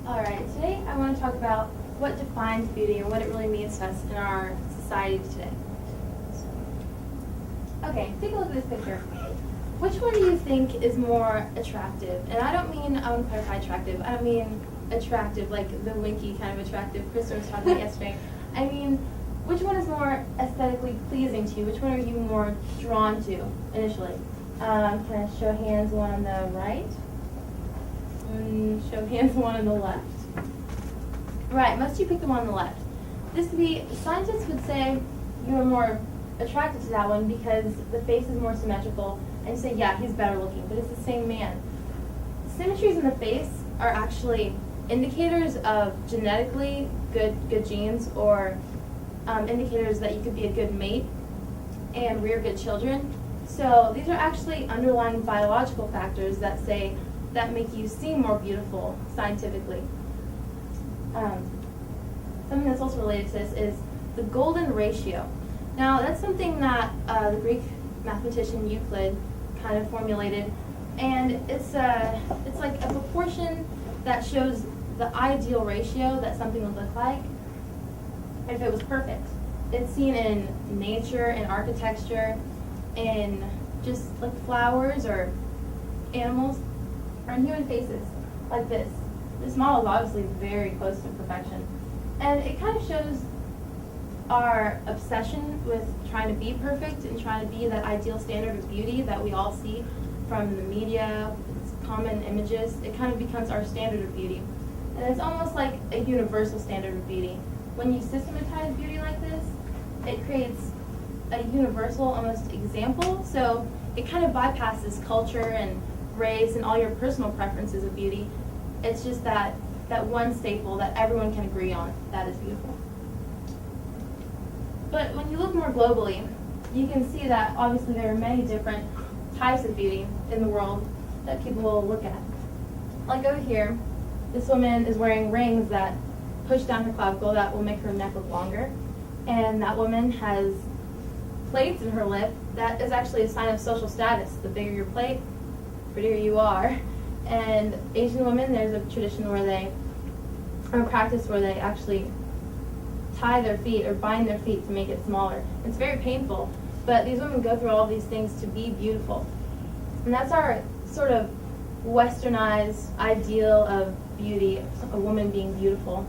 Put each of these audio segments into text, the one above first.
Alright, today I want to talk about what defines beauty and what it really means to us in our society today. Okay, take a look at this picture. Which one do you think is more attractive? And I want to clarify attractive. I don't mean attractive like the winky kind of attractive Krista was talking about yesterday. I mean, which one is more aesthetically pleasing to you? Which one are you more drawn to initially? Can I show hands, one on the right? And show hands, one on the left. Right, most of you picked the one on the left. Scientists would say you are more attracted to that one because the face is more symmetrical, and say, yeah, he's better looking, but it's the same man. Symmetries in the face are actually indicators of genetically good genes, or indicators that you could be a good mate and rear good children. So these are actually underlying biological factors that make you seem more beautiful scientifically. Something that's also related to this is the golden ratio. Now that's something that the Greek mathematician Euclid kind of formulated, and it's like a proportion that shows the ideal ratio that something would look like if it was perfect. It's seen in nature, in architecture, in just like flowers or animals, or in human faces, like this. This model is obviously very close to perfection. And it kind of shows our obsession with trying to be perfect and trying to be that ideal standard of beauty that we all see from the media, common images. It kind of becomes our standard of beauty. And it's almost like a universal standard of beauty. When you systematize beauty like this, it creates a universal almost example. So it kind of bypasses culture and race and all your personal preferences of beauty. It's just that one staple that everyone can agree on that is beautiful. But when you look more globally, you can see that obviously there are many different types of beauty in the world that people will look at. Like over here, this woman is wearing rings that push down her clavicle that will make her neck look longer. And that woman has plates in her lip. That is actually a sign of social status. The bigger your plate, the prettier you are. And Asian women, there's a tradition or a practice where they actually tie their feet or bind their feet to make it smaller. It's very painful, but these women go through all of these things to be beautiful. And that's our sort of westernized ideal of beauty, a woman being beautiful.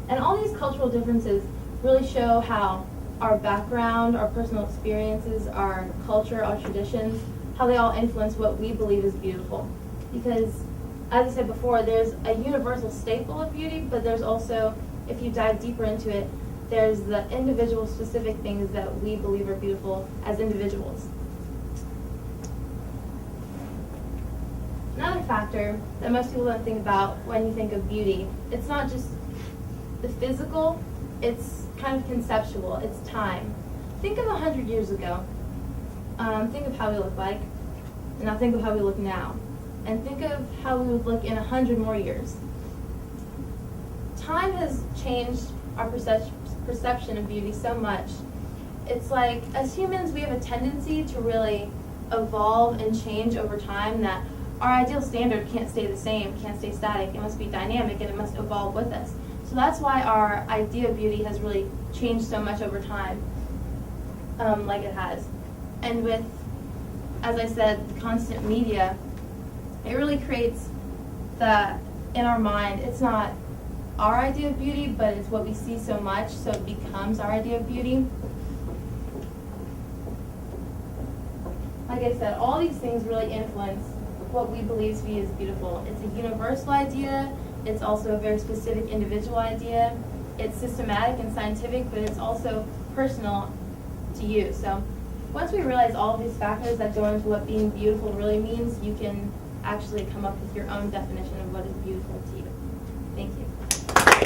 And all these cultural differences really show how our background, our personal experiences, our culture, our traditions, how they all influence what we believe is beautiful. Because, as I said before, there's a universal staple of beauty, but there's also, if you dive deeper into it, there's the individual specific things that we believe are beautiful as individuals. Another factor that most people don't think about when you think of beauty, it's not just the physical, it's kind of conceptual, it's time. Think of 100 years ago. Think of how we look like, and now think of how we look now. And think of how we would look in 100 more years. Time has changed our perception of beauty so much. It's like, as humans, we have a tendency to really evolve and change over time, that our ideal standard can't stay the same, can't stay static. It must be dynamic, and it must evolve with us. So that's why our idea of beauty has really changed so much over time, like it has. And with, as I said, the constant media, it really creates in our mind, it's not our idea of beauty, but it's what we see so much, so it becomes our idea of beauty. Like I said, all these things really influence what we believe to be as beautiful. It's a universal idea, it's also a very specific individual idea, it's systematic and scientific, but it's also personal to you. So once we realize all of these factors that go into what being beautiful really means, you can actually come up with your own definition of what is beautiful to you. Thank you.